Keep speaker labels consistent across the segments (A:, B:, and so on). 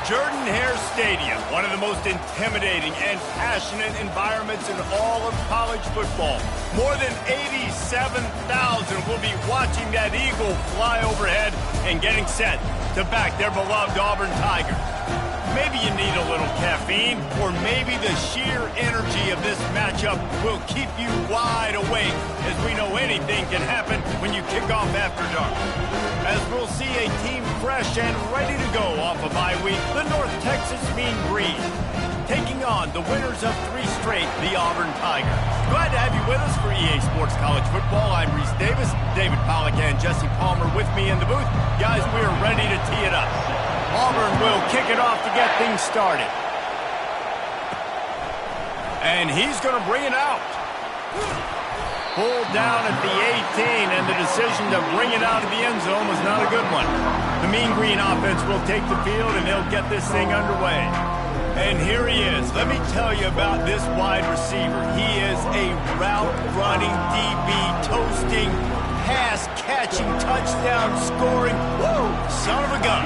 A: Jordan-Hare Stadium, one of the most intimidating and passionate environments in all of college football. More than 87,000 will be watching that eagle fly overhead and getting set to back their beloved Auburn Tigers. Maybe you need a little caffeine, or maybe the sheer energy of this matchup will keep you wide awake, as we know anything can happen when you kick off after dark. As we'll see a team fresh and ready to go off a bye week, the North Texas Mean Green, taking on the winners of 3 straight, the Auburn Tigers. Glad to have you with us for EA Sports College Football. I'm Reese Davis, David Pollack and Jesse Palmer with me in the booth. Guys, we're ready to tee it up. Auburn will kick it off to get things started. And he's going to bring it out. Pulled down at the 18, and the decision to bring it out of the end zone was not a good one. The Mean Green offense will take the field, and they'll get this thing underway. And here he is. Let me tell you about this wide receiver. He is a route-running DB, toasting, pass-catching, touchdown-scoring, woo, son of a gun.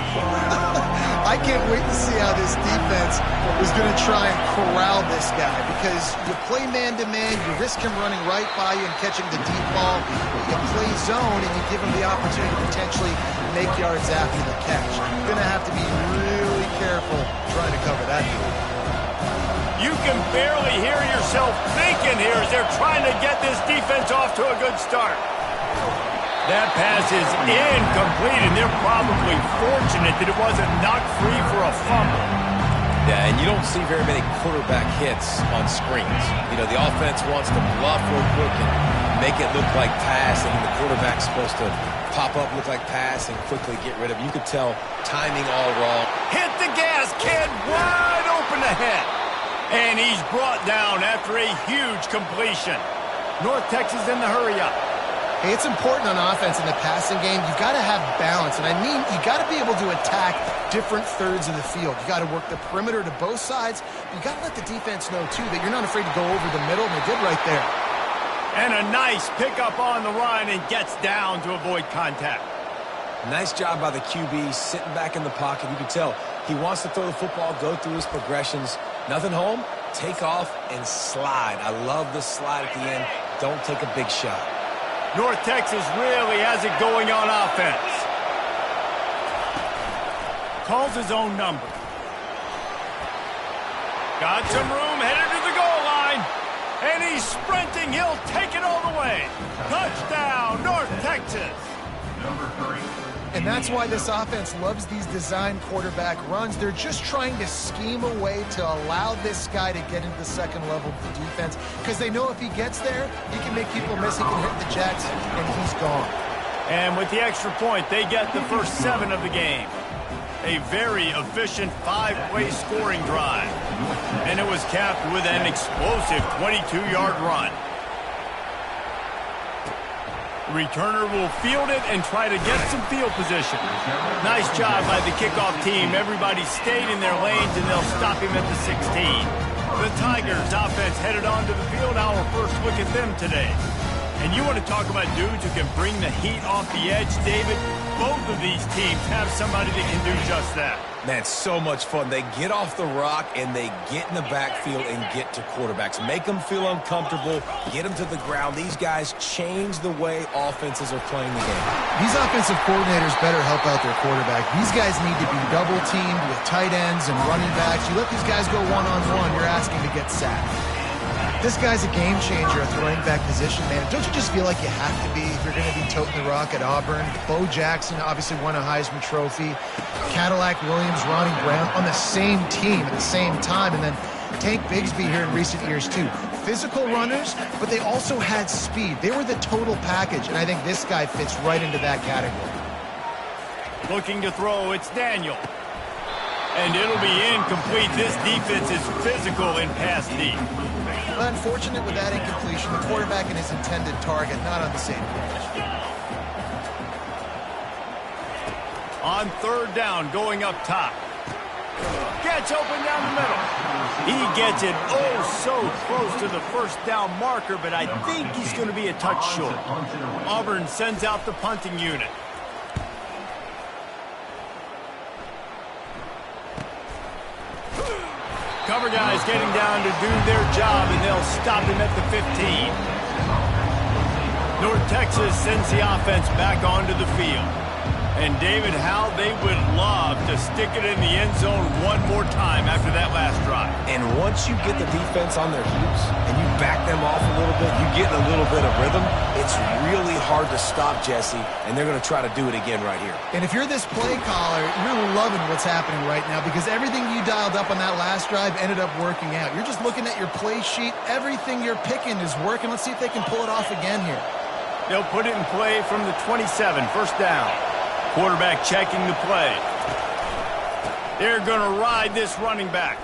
B: I can't wait to see how this defense is going to try and corral this guy, because you play man-to-man, you risk him running right by you and catching the deep ball. You play zone, and you give him the opportunity to potentially make yards after the catch. You're going to have to be really careful trying to cover that dude.
A: You can barely hear yourself thinking here as they're trying to get this defense off to a good start. That pass is incomplete, and they're probably fortunate that it wasn't knocked free for a fumble.
C: Yeah, and you don't see very many quarterback hits on screens. You know, the offense wants to bluff real quick and make it look like pass, and the quarterback's supposed to pop up, look like pass, and quickly get rid of it. You could tell timing all wrong.
A: Hit the gas, kid, wide open ahead. And he's brought down after a huge completion. North Texas in the hurry-up.
B: Hey, it's important on offense in the passing game. You've got to have balance, and I mean you got to be able to attack different thirds of the field. You got to work the perimeter to both sides. You got to let the defense know, too, that you're not afraid to go over the middle, and they did right there.
A: And a nice pickup on the run, and gets down to avoid contact.
C: Nice job by the QB, sitting back in the pocket. You can tell he wants to throw the football, go through his progressions. Nothing home, take off, and slide. I love the slide at the end. Don't take a big shot.
A: North Texas really has it going on offense. Calls his own number. Got some room, headed to the goal line. And he's sprinting. He'll take it all the way. Touchdown, North Texas.
D: Number 3.
B: And that's why this offense loves these design quarterback runs. They're just trying to scheme a way to allow this guy to get into the second level of the defense, because they know if he gets there, he can make people miss, he can hit the jets, and he's gone.
A: And with the extra point, they get the first 7 of the game. A very efficient 5-play scoring drive. And it was capped with an explosive 22-yard run. Returner will field it and try to get some field position. Nice job by the kickoff team. Everybody stayed in their lanes, and they'll stop him at the 16. The Tigers offense headed onto the field. Our first look at them today. And you want to talk about dudes who can bring the heat off the edge, David? Both of these teams have somebody that can do just that.
C: Man, it's so much fun. They get off the rock, and they get in the backfield and get to quarterbacks. Make them feel uncomfortable, get them to the ground. These guys change the way offenses are playing the game.
B: These offensive coordinators better help out their quarterback. These guys need to be double-teamed with tight ends and running backs. You let these guys go one-on-one, you're asking to get sacked. This guy's a game changer at the running back position, man. Don't you just feel like you have to be if you're going to be toting the rock at Auburn? Bo Jackson obviously won a Heisman Trophy. Cadillac Williams, Ronnie Brown on the same team at the same time. And then Tank Bigsby here in recent years, too. Physical runners, but they also had speed. They were the total package, and I think this guy fits right into that category.
A: Looking to throw, it's Daniel. And it'll be incomplete. This defense is physical in pass deep.
B: But unfortunate with that incompletion, the quarterback and his intended target not on the same page.
A: On 3rd down, going up top. Gets open down the middle. He gets it so close to the first down marker, but I think he's going to be a touch short. Auburn sends out the punting unit. Cover guys getting down to do their job, and they'll stop him at the 15. North Texas sends the offense back onto the field. And David, how they would love to stick it in the end zone one more time after that last drive.
C: And once you get the defense on their heels and you back them off a little bit, you get in a little bit of rhythm, it's really hard to stop, Jesse, and they're going to try to do it again right here.
B: And if you're this play caller, you're loving what's happening right now because everything you dialed up on that last drive ended up working out. You're just looking at your play sheet. Everything you're picking is working. Let's see if they can pull it off again here.
A: They'll put it in play from the 27, first down. Quarterback checking the play. They're going to ride this running back.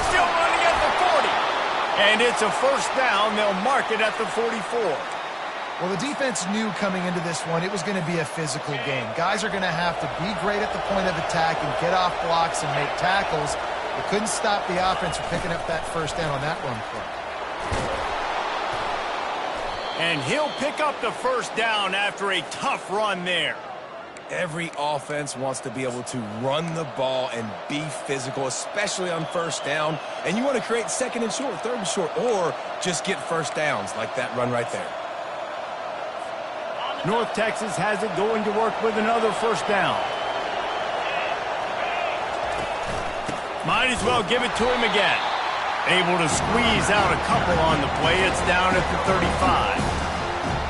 A: Still running at the 40. And it's a first down. They'll mark it at the 44.
B: Well, the defense knew coming into this one it was going to be a physical game. Guys are going to have to be great at the point of attack and get off blocks and make tackles. They couldn't stop the offense from picking up that first down on that run play.
A: And he'll pick up the first down after a tough run there.
C: Every offense wants to be able to run the ball and be physical, especially on first down. And you want to create second and short, third and short, or just get first downs like that run right there.
A: North Texas has it going to work with another first down. Might as well give it to him again. Able to squeeze out a couple on the play. It's down at the 35.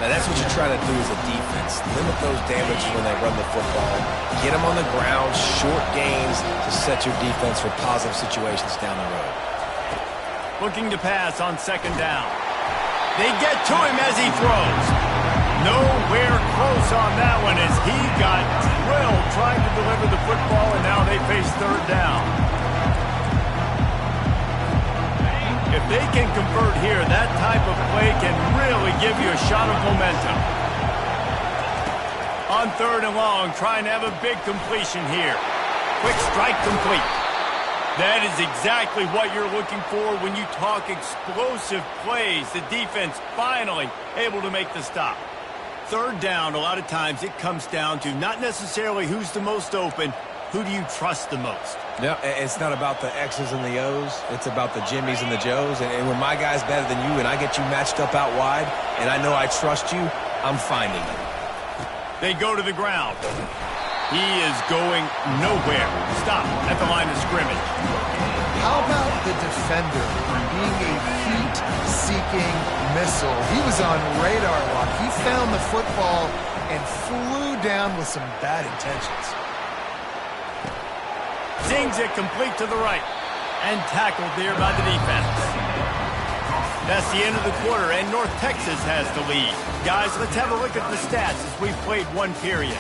C: Now, that's what you try to do as a defense. Limit those damages when they run the football. Get them on the ground, short gains to set your defense for positive situations down the road.
A: Looking to pass on second down. They get to him as he throws. Nowhere close on that one as he got drilled trying to deliver the football, and now they face third down. If they can convert here, that type of play can really give you a shot of momentum. On third and long, trying to have a big completion here. Quick strike complete. That is exactly what you're looking for when you talk explosive plays. The defense finally able to make the stop. Third down, a lot of times it comes down to not necessarily who's the most open, who do you trust the most?
C: Yeah, it's not about the X's and the O's. It's about the Jimmys and the Joes. And when my guy's better than you and I get you matched up out wide and I know I trust you, I'm finding you.
A: They go to the ground. He is going nowhere. Stop at the line of scrimmage.
B: How about the defender being a heat-seeking missile? He was on radar lock. He found the football and flew down with some bad intentions.
A: Zings it complete to the right. And tackled there by the defense. That's the end of the quarter, and North Texas has the lead. Guys, let's have a look at the stats as we've played one period.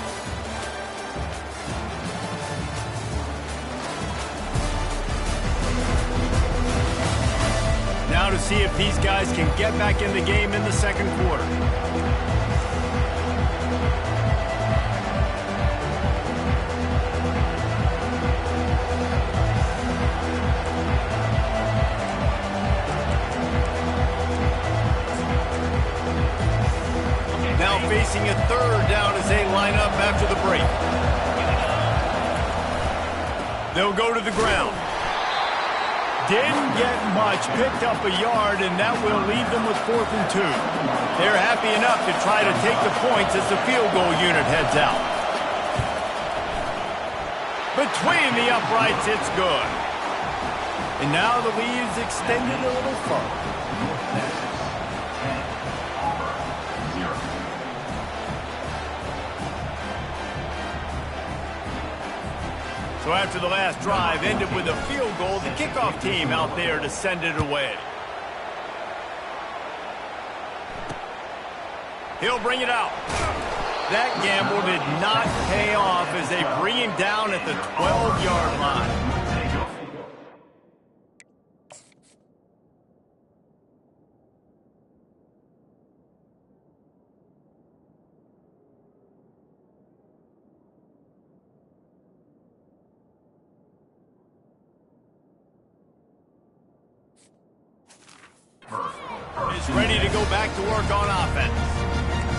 A: Now to see if these guys can get back in the game in the second quarter. Now facing a third down as they line up after the break. They'll go to the ground. Didn't get much, picked up a yard, and that will leave them with 4th and 2. They're happy enough to try to take the points as the field goal unit heads out. Between the uprights, it's good. And now the lead is extended a little further. So after the last drive ended with a field goal, the kickoff team out there to send it away. He'll bring it out. That gamble did not pay off as they bring him down at the 12-yard line. Is ready to go back to work on offense.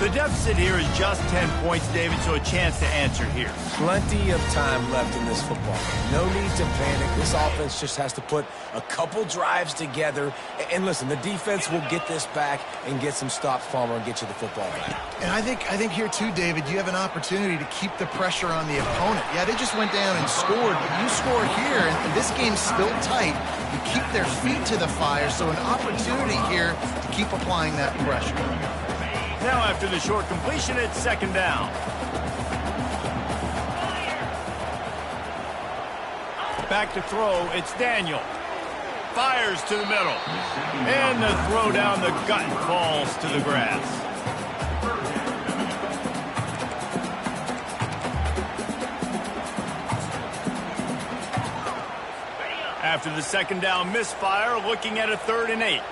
A: The The deficit here is just 10 points, David, so a chance to answer here.
C: Plenty of time left in this football game. No need to panic. This offense just has to put a couple drives together. And listen, the defense will get this back and get some stops, Palmer, and get you the football back.
B: And I think here too, David, you have an opportunity to keep the pressure on the opponent. Yeah, they just went down and scored, but you score here, and this game's still tight. You keep their feet to the fire, so an opportunity here to keep applying that pressure.
A: Now after the short completion, it's second down. Back to throw, it's Daniel. Fires to the middle. And the throw down the gut falls to the grass. After the second down misfire, looking at a 3rd and 8.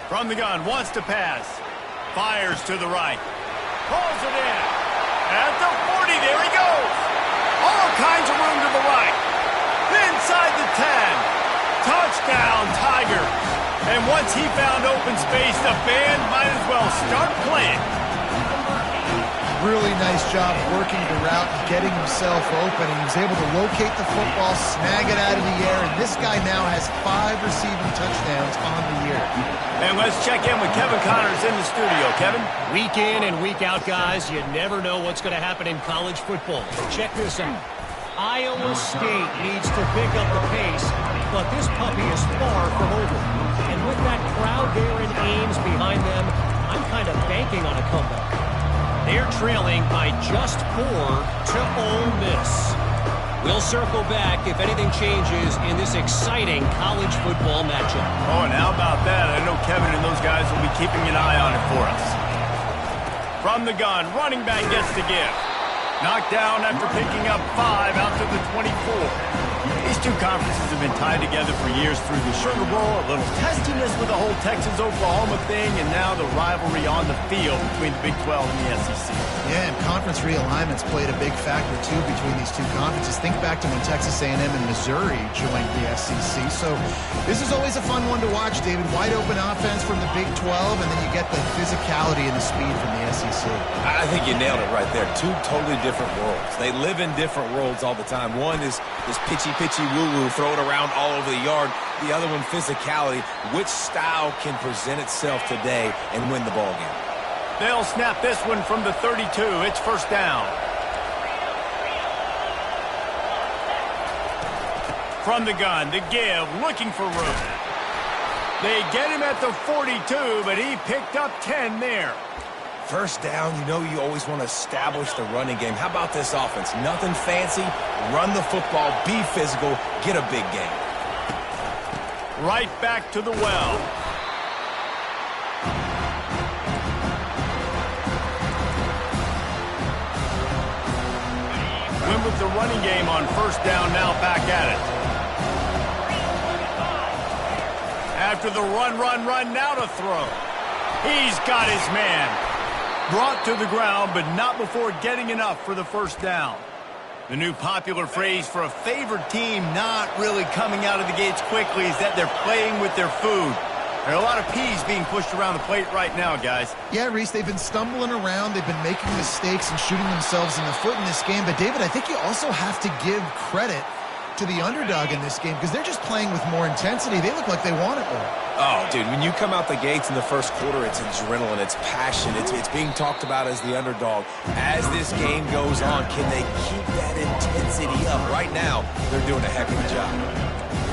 A: From the gun, wants to pass. Fires to the right. Pulls it in. At the 40, there he goes. All kinds of room to the right. Inside the 10. Touchdown, Tigers. And once he found open space, the band might as well start playing.
B: Really nice job working the route and getting himself open. He was able to locate the football, snag it out of the air, and this guy now has 5 receiving touchdowns on the year.
A: And let's check in with Kevin Connors in the studio. Kevin?
D: Week in and week out, guys, you never know what's going to happen in college football. Check this out. Iowa State needs to pick up the pace, but this puppy is far from over. And with that crowd there in Ames behind them, I'm kind of banking on a comeback. They're trailing by just 4 to Ole Miss. We'll circle back if anything changes in this exciting college football matchup.
A: Oh, and how about that? I know Kevin and those guys will be keeping an eye on it for us. From the gun, running back gets to give. Knocked down after picking up 5 out to the 24. These two conferences have been tied together for years through the Sugar Bowl, a little testiness with the whole Texas-Oklahoma thing, and now the rivalry on the field between the Big 12 and the SEC.
B: Yeah, and conference realignments played a big factor, too, between these two conferences. Think back to when Texas A&M and Missouri joined the SEC. So this is always a fun one to watch, David. Wide open offense from the Big 12, and then you get the physicality and the speed from the SEC.
C: I think you nailed it right there. Two totally different worlds. They live in different worlds all the time. One is this pitchy woo-woo, throw it around all over the yard. The other one, physicality. Which style can present itself today and win the ball game?
A: They'll snap this one from the 32. It's first down. From the gun, the give, looking for room. They get him at the 42, but he picked up 10 there.
C: First down, you know you always want to establish the running game. How about this offense? Nothing fancy. Run the football, be physical, get a big game.
A: Right back to the well. Went with the running game on first down, now back at it. After the run, now to throw. He's got his man. Brought to the ground, but not before getting enough for the first down. The new popular phrase for a favored team not really coming out of the gates quickly is that they're playing with their food. There are a lot of peas being pushed around the plate right now, guys.
B: Yeah, Reese, they've been stumbling around. They've been making mistakes and shooting themselves in the foot in this game. But, David, I think you also have to give credit to the underdog in this game because they're just playing with more intensity. They look like they want it more.
C: Oh, dude, when you come out the gates in the first quarter, it's adrenaline, it's passion, it's being talked about as the underdog. As this game goes on, can they keep that intensity up? Right now, they're doing a heck of a job.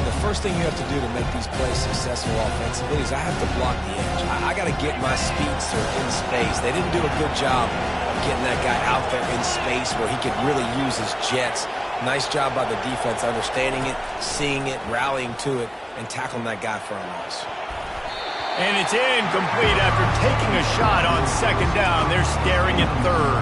C: The first thing you have to do to make these plays successful offensively is I have to block the edge. I got to get my speedster in space. They didn't do a good job of getting that guy out there in space where he could really use his jets. Nice job by the defense understanding it, seeing it, rallying to it, and tackling that guy for a loss.
A: And it's incomplete after taking a shot on second down. They're staring at third.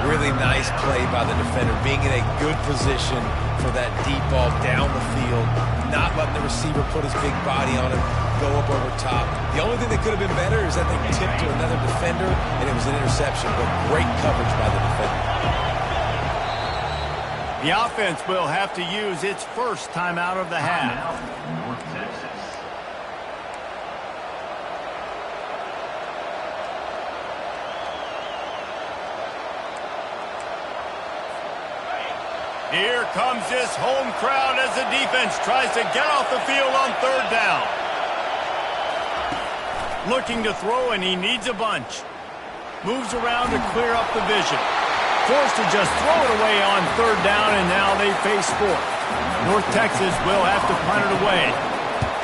C: Really nice play by the defender, being in a good position for that deep ball down the field, not letting the receiver put his big body on it, go up over top. The only thing that could have been better is that they tipped to another defender, and it was an interception, but great coverage by the defender.
A: The offense will have to use its first timeout of the half. Here comes this home crowd as the defense tries to get off the field on third down. Looking to throw, and he needs a bunch. Moves around to clear up the vision. Forced to just throw it away on third down, and now they face fourth. North Texas will have to punt it away.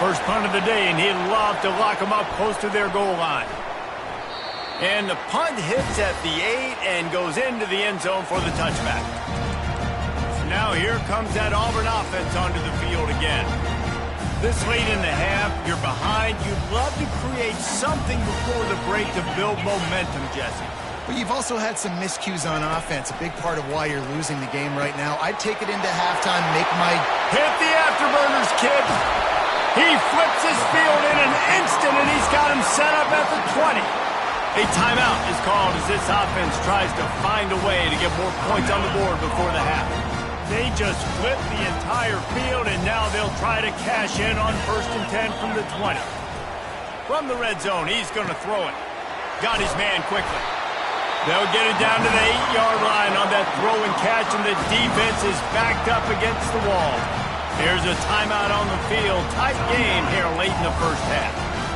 A: First punt of the day, and he'd love to lock them up close to their goal line. And the punt hits at the 8 and goes into the end zone for the touchback. Now here comes that Auburn offense onto the field again. This late in the half, you're behind. You'd love to create something before the break to build momentum, Jesse.
B: But you've also had some miscues on offense, a big part of why you're losing the game right now. I'd take it into halftime, make my...
A: Hit the afterburners, kid. He flips his field in an instant, and he's got him set up at the 20. A timeout is called as this offense tries to find a way to get more points on the board before the half. They just flipped the entire field, and now they'll try to cash in on 1st and 10 from the 20. From the red zone, he's going to throw it. Got his man quickly. They'll get it down to the 8-yard line on that throw and catch, and the defense is backed up against the wall. Here's a timeout on the field. Tight game here late in the first half.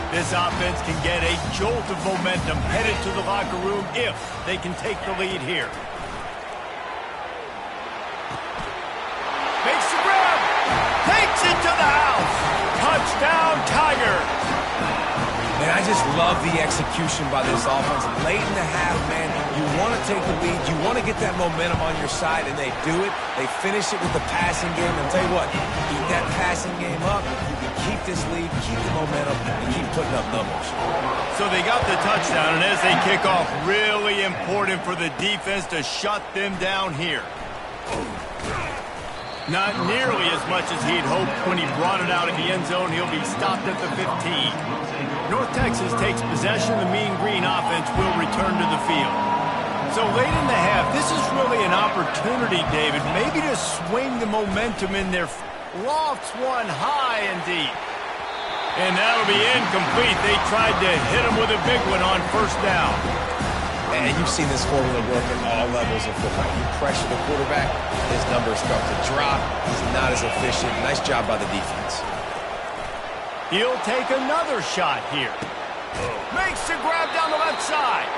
A: This offense can get a jolt of momentum headed to the locker room if they can take the lead here. Makes the grab. Takes it to the house. Touchdown, Tigers.
C: Man, I just love the execution by this offense. Late in the half, man, you want to take the lead. You want to get that momentum on your side, and they do it. They finish it with the passing game. And tell you what, keep that passing game up. You can keep this lead, keep the momentum, and keep putting up numbers.
A: So they got the touchdown, and as they kick off, really important for the defense to shut them down here. Not nearly as much as he'd hoped when he brought it out of the end zone. He'll be stopped at the 15. North Texas takes possession. The Mean Green offense will return to the field. So late in the half, this is really an opportunity, David, maybe to swing the momentum in their lofts one high and deep. And that'll be incomplete. They tried to hit him with a big one on 1st down.
C: And you've seen this formula work at all levels of football. You pressure the quarterback, his numbers start to drop. He's not as efficient. Nice job by the defense.
A: He'll take another shot here. Makes the grab down the left side.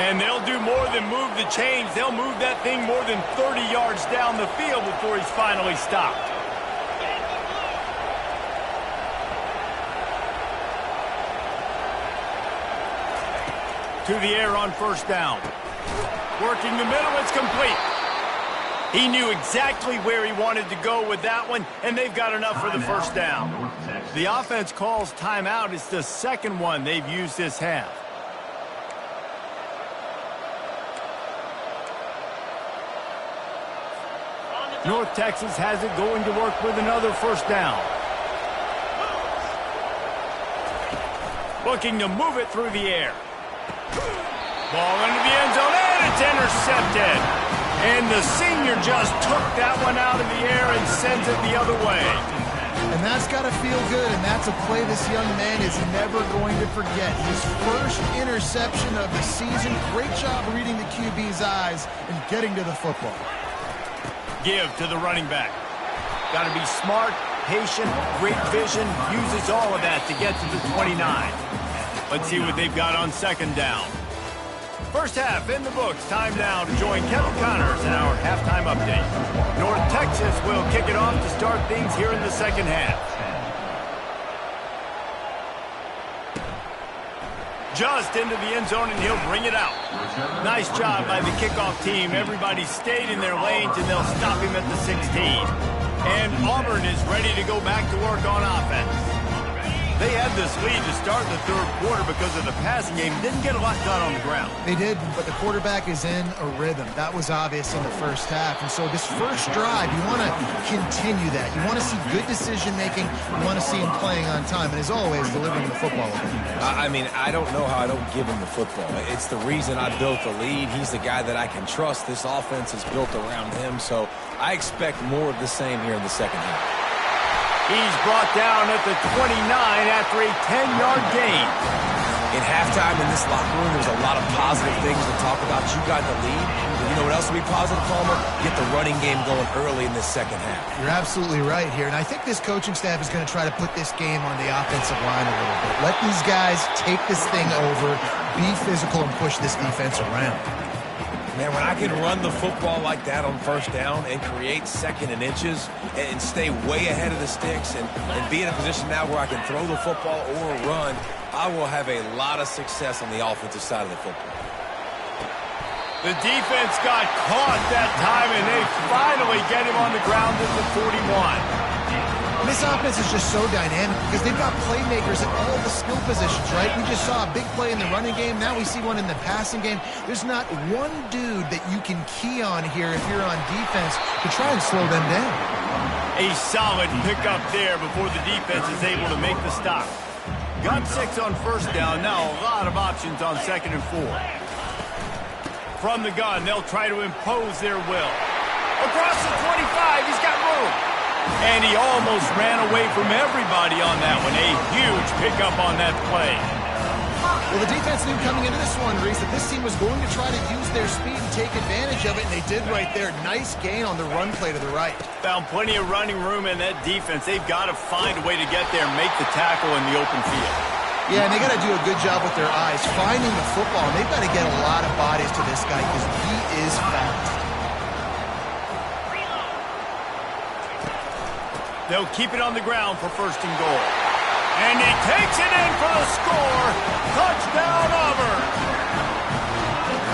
A: And they'll do more than move the chains. They'll move that thing more than 30 yards down the field before he's finally stopped. To the air on 1st down. Working the middle, it's complete. He knew exactly where he wanted to go with that one, and they've got enough for the 1st down. The offense calls timeout. It's the second one they've used this half. North Texas has it going to work with another 1st down. Looking to move it through the air. Ball into the end zone, and it's intercepted. And the senior just took that one out of the air and sends it the other way.
B: And that's got to feel good, and that's a play this young man is never going to forget. His first interception of the season. Great job reading the QB's eyes and getting to the football.
A: Give to the running back. Got to be smart, patient, great vision. Uses all of that to get to the 29. Let's see what they've got on 2nd down. First half in the books. Time now to join Kevin Connors in our halftime update. North Texas will kick it off to start things here in the 2nd half. Just into the end zone, and he'll bring it out. Nice job by the kickoff team. Everybody stayed in their lanes, and they'll stop him at the 16. And Auburn is ready to go back to work on offense. They had this lead to start the 3rd quarter because of the passing game. Didn't get a lot done on the ground.
B: They did, but the quarterback is in a rhythm. That was obvious in the 1st half. And so this first drive, you want to continue that. You want to see good decision-making. You want to see him playing on time. And as always, delivering the football.
C: I mean, I don't know how I don't give him the football. It's the reason I built the lead. He's the guy that I can trust. This offense is built around him. So I expect more of the same here in the 2nd half.
A: He's brought down at the 29 after a 10-yard gain.
C: In halftime in this locker room, there's a lot of positive things to talk about. You got the lead. But you know what else will be positive, Palmer? Get the running game going early in this second half.
B: You're absolutely right here. And I think this coaching staff is going to try to put this game on the offensive line a little bit. Let these guys take this thing over, be physical, and push this defense around.
C: Man, when I can run the football like that on first down and create second and inches and stay way ahead of the sticks and be in a position now where I can throw the football or run, I will have a lot of success on the offensive side of the football.
A: The defense got caught that time, and they finally get him on the ground at the 41.
B: And this offense is just so dynamic because they've got playmakers at all the skill positions, right? We just saw a big play in the running game. Now we see one in the passing game. There's not one dude that you can key on here if you're on defense to try and slow them down.
A: A solid pickup there before the defense is able to make the stop. Got 6 on first down. Now a lot of options on 2nd and 4. From the gun, they'll try to impose their will. Across the 25, he's got room. And he almost ran away from everybody on that one. A huge pickup on that play.
B: Well, the defense knew coming into this one, Reese, that this team was going to try to use their speed and take advantage of it, and they did right there. Nice gain on the run play to the right.
A: Found plenty of running room in that defense. They've got to find a way to get there and make the tackle in the open field.
B: Yeah, and they got to do a good job with their eyes, finding the football. And they've got to get a lot of bodies to this guy because he is fast.
A: They'll keep it on the ground for 1st and goal. And he takes it in for the score. Touchdown, Auburn.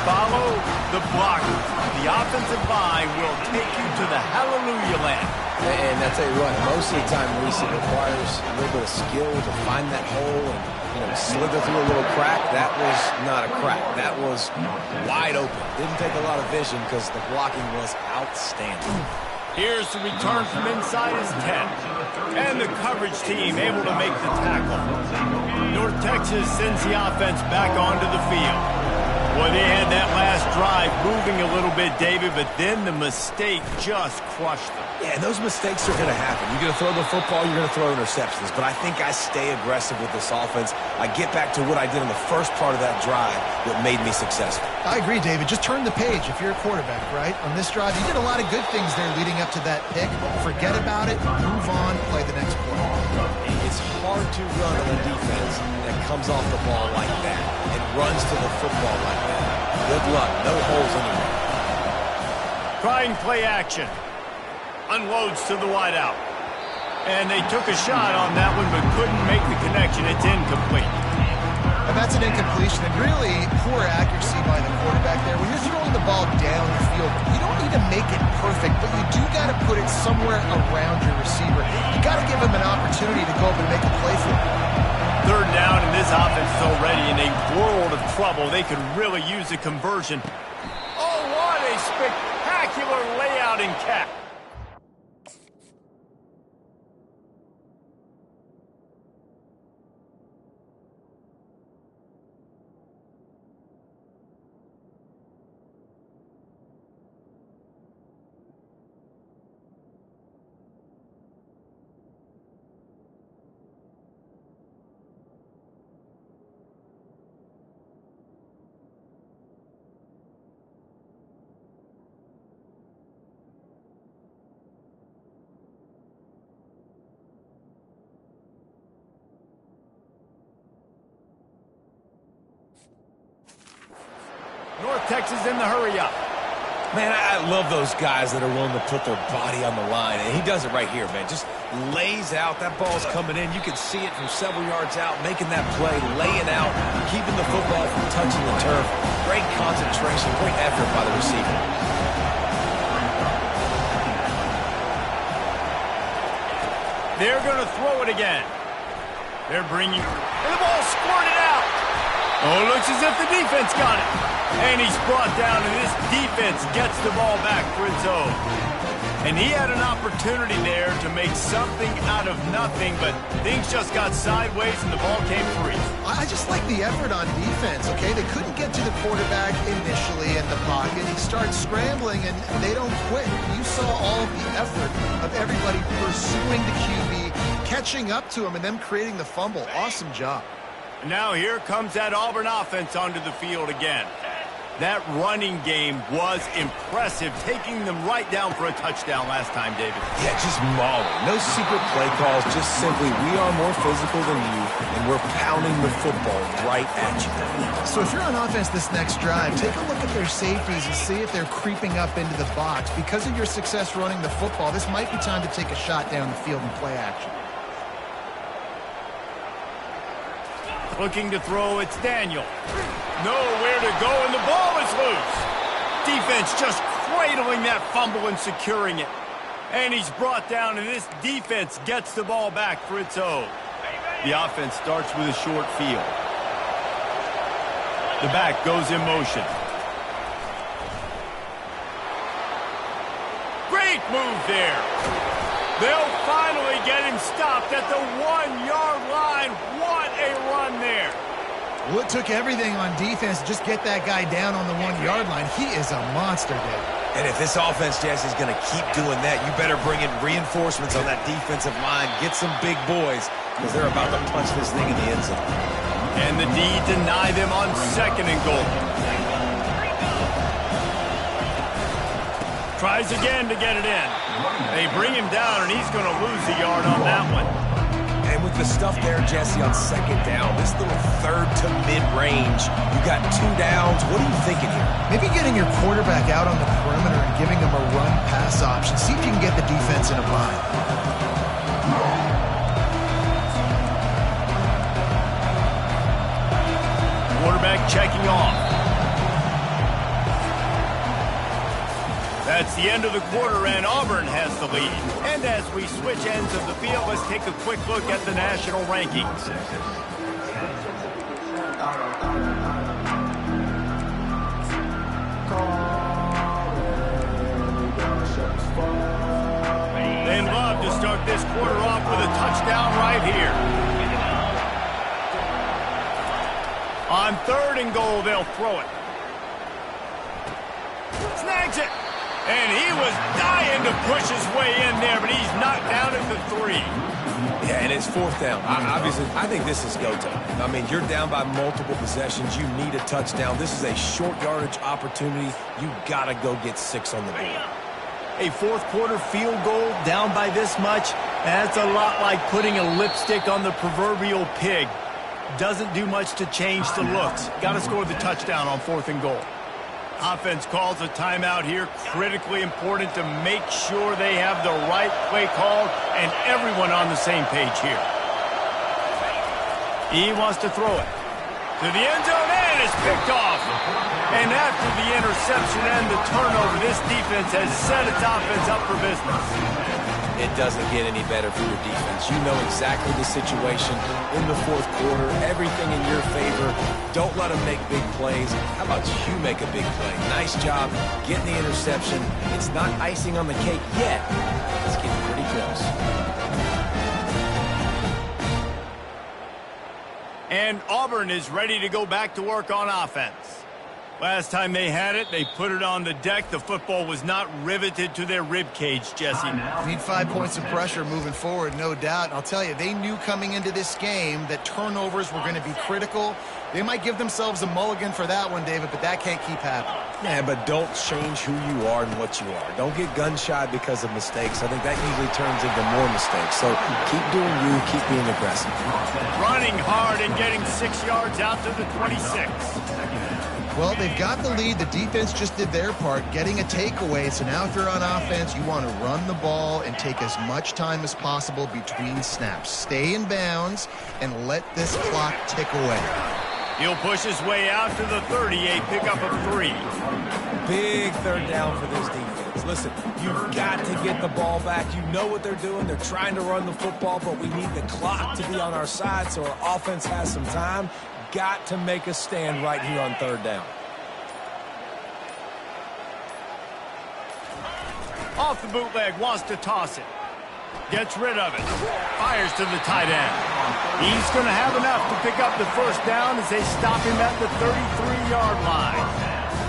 A: Follow the blocker. The offensive line will take you to the hallelujah land.
C: And I tell you what, most of the time, Reese, it requires a little bit of skill to find that hole and slither through a little crack. That was not a crack. That was wide open. Didn't take a lot of vision because the blocking was outstanding.
A: Here's the return from inside his 10. And the coverage team able to make the tackle. North Texas sends the offense back onto the field. Boy, they had that last drive moving a little bit, David, but then the mistake just crushed them.
C: Yeah, and those mistakes are going to happen. You're going to throw the football, you're going to throw interceptions. But I think I stay aggressive with this offense. I get back to what I did in the first part of that drive that made me successful.
B: I agree, David. Just turn the page if you're a quarterback, right? On this drive, you did a lot of good things there leading up to that pick. Forget about it, move on, play the next play.
C: It's hard to run on a defense that comes off the ball like that and runs to the football like that. Good luck. No holes anywhere.
A: Trying play action. Unloads to the wideout. And they took a shot on that one but couldn't make the connection. It's incomplete.
B: And that's an incompletion and really poor accuracy by the quarterback there. When you're throwing the ball down the field, you don't need to make it perfect, but you do got to put it somewhere around your receiver. You got to give him an opportunity to go up and make a play for it.
A: 3rd down, and this offense is already in a world of trouble. They could really use a conversion. Oh, what a spectacular layout and catch. North Texas in the hurry-up.
C: Man, I love those guys that are willing to put their body on the line, and he does it right here, man. Just lays out. That ball's coming in. You can see it from several yards out, making that play, laying out, keeping the football from touching the turf. Great concentration, great effort by the receiver.
A: They're going to throw it again. They're bringing... And the ball squirted out. Oh, it looks as if the defense got it. And he's brought down, and this defense gets the ball back for its own. And he had an opportunity there to make something out of nothing, but things just got sideways and the ball came free.
B: I just like the effort on defense, okay? They couldn't get to the quarterback initially in the pocket. He starts scrambling, and they don't quit. You saw all of the effort of everybody pursuing the QB, catching up to him, and them creating the fumble. Awesome job.
A: And now here comes that Auburn offense onto the field again. That running game was impressive, taking them right down for a touchdown last time, David.
C: Yeah, just mauling. No secret play calls, just simply we are more physical than you, and we're pounding the football right at you.
B: So if you're on offense this next drive, take a look at their safeties and see if they're creeping up into the box. Because of your success running the football, this might be time to take a shot down the field and play action.
A: Looking to throw, it's Daniel. Nowhere to go, and the ball is loose. Defense just cradling that fumble and securing it. And he's brought down, and this defense gets the ball back for its own. The offense starts with a short field. The back goes in motion. Great move there. They'll finally get him stopped at the 1-yard line. What a run there.
B: Well, it took everything on defense to just get that guy down on the 1-yard line. He is a monster, Dave.
C: And if this offense, Jesse, is going to keep doing that, you better bring in reinforcements on that defensive line. Get some big boys, because they're about to punch this thing in the end zone.
A: And the D deny them on 2nd and goal. Tries again to get it in. They bring him down, and he's going to lose a yard on that one.
C: And with the stuff there, Jesse, on 2nd down, this little 3rd to mid-range, you got 2 downs. What are you thinking here?
B: Maybe getting your quarterback out on the perimeter and giving him a run-pass option. See if you can get the defense in a bind.
A: Quarterback checking off. That's the end of the quarter, and Auburn has the lead. And as we switch ends of the field, let's take a quick look at the national rankings. They love to start this quarter off with a touchdown right here. On 3rd and goal, they'll throw it. Snags it. And he was dying to push his way in there, but he's knocked down at the 3.
C: Yeah, and it's 4th down. Obviously, I think this is go time. I mean, you're down by multiple possessions. You need a touchdown. This is a short yardage opportunity. You got to go get 6 on the board.
A: A 4th quarter field goal down by this much, that's a lot like putting a lipstick on the proverbial pig. Doesn't do much to change the looks. Got to score the touchdown on 4th and goal. Offense calls a timeout here. Critically important to make sure they have the right play called and everyone on the same page here. He wants to throw it to the end zone, and it's picked off. And after the interception and the turnover, this defense has set its offense up for business.
C: It doesn't get any better for your defense. You know exactly the situation in the 4th quarter. Everything in your favor. Don't let them make big plays. How about you make a big play? Nice job getting the interception. It's not icing on the cake yet. It's getting pretty close.
A: And Auburn is ready to go back to work on offense. Last time they had it, they put it on the deck. The football was not riveted to their rib cage, Jesse.
B: Need 5 points of pressure moving forward, no doubt. And I'll tell you, they knew coming into this game that turnovers were going to be critical. They might give themselves a mulligan for that one, David, but that can't keep happening.
C: Yeah, but don't change who you are and what you are. Don't get gun-shy because of mistakes. I think that usually turns into more mistakes. So keep doing you, keep being aggressive.
A: Running hard and getting 6 yards out to the 26.
B: Well, they've got the lead. The defense just did their part, getting a takeaway. So now if you're on offense, you want to run the ball and take as much time as possible between snaps. Stay in bounds and let this clock tick away.
A: He'll push his way out to the 38, pick up a 3.
C: Big 3rd down for this defense. Listen, you've got to get the ball back. You know what they're doing. They're trying to run the football, but we need the clock to be on our side so our offense has some time. Got to make a stand right here on 3rd down.
A: Off the bootleg, wants to toss it. Gets rid of it. Fires to the tight end. He's going to have enough to pick up the 1st down as they stop him at the 33-yard line.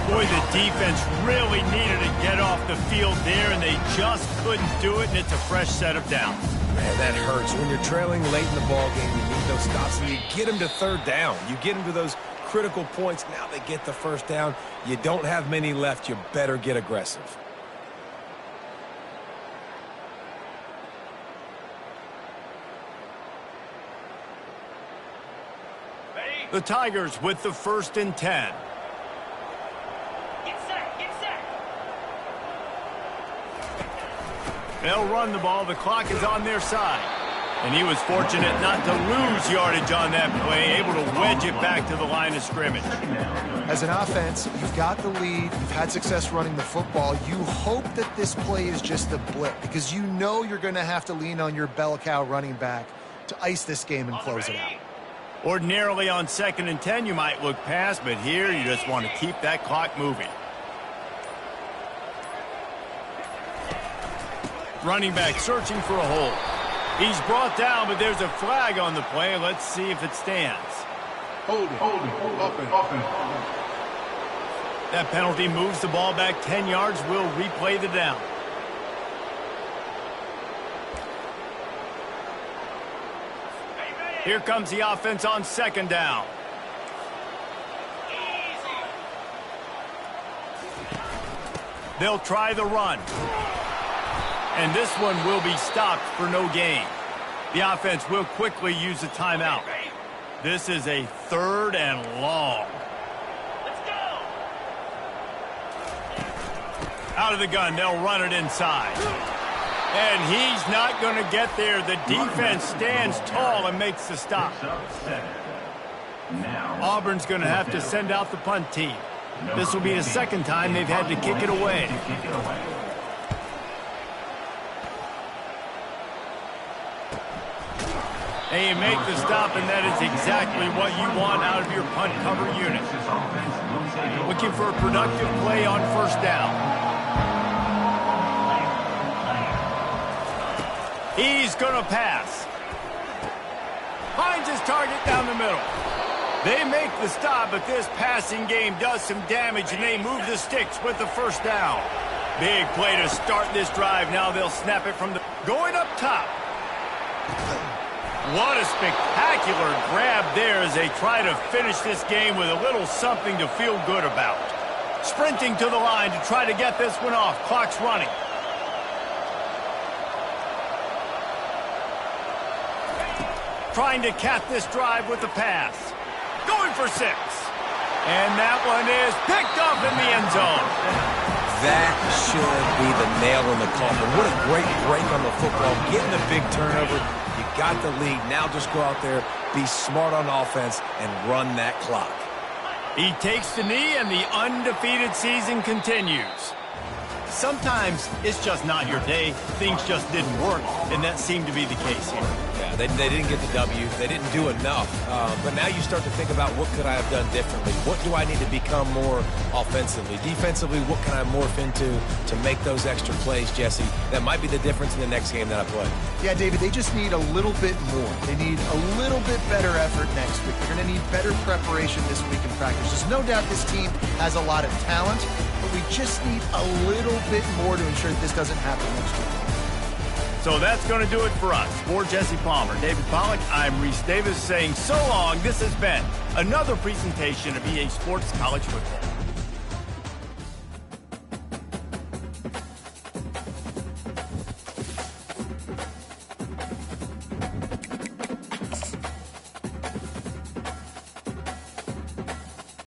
A: Boy, the defense really needed to get off the field there, and they just couldn't do it, and it's a fresh set of downs.
C: Man, that hurts. When you're trailing late in the ball game, you need those those stops, and you get them to third down. You get them to those critical points. Now they get the first down. You don't have many left. You better get aggressive.
A: The Tigers with the 1st and 10.
E: Get set, get set.
A: They'll run the ball. The clock is on their side. And he was fortunate not to lose yardage on that play, able to wedge it back to the line of scrimmage.
B: As an offense, you've got the lead. You've had success running the football. You hope that this play is just a blip because you know you're going to have to lean on your bell cow running back to ice this game and close it out.
A: Ordinarily on 2nd and 10, you might look past, but here you just want to keep that clock moving. Running back searching for a hole. He's brought down, but there's a flag on the play. Let's see if it stands.
F: Hold it, open.
A: That penalty moves the ball back 10 yards. We'll replay the down. Here comes the offense on 2nd down. They'll try the run. And this one will be stopped for no gain. The offense will quickly use a timeout. This is a 3rd and long.
E: Let's go.
A: Out of the gun, they'll run it inside. And he's not going to get there. The defense stands tall and makes the stop. Auburn's going to have to send out the punt team. This will be the 2nd time they've had to kick it away. And you make the stop, and that is exactly what you want out of your punt cover unit. Looking for a productive play on 1st down. He's going to pass. Finds his target down the middle. They make the stop, but this passing game does some damage, and they move the sticks with the 1st down. Big play to start this drive. Now they'll snap it from the... Going up top. What a spectacular grab there as they try to finish this game with a little something to feel good about. Sprinting to the line to try to get this one off. Clock's running. Trying to cap this drive with the pass. Going for 6. And that one is picked up in the end zone.
C: That should be the nail in the coffin. What a great break on the football. Getting a big turnover. You got the lead. Now just go out there, be smart on offense, and run that clock.
A: He takes the knee, and the undefeated season continues. Sometimes it's just not your day. Things just didn't work, and that seemed to be the case here.
C: Yeah, they didn't get the W. They didn't do enough. But now you start to think about what could I have done differently? What do I need to become more offensively? Defensively, what can I morph into to make those extra plays, Jesse? That might be the difference in the next game that I play.
B: Yeah, David, they just need a little bit more. They need a little bit better effort next week. They're going to need better preparation this week in practice. There's no doubt this team has a lot of talent, but we just need a little bit more to ensure that this doesn't happen next week.
A: So that's going to do it for us. For Jesse Palmer, David Pollack, I'm Reese Davis saying so long. This has been another presentation of EA Sports College Football.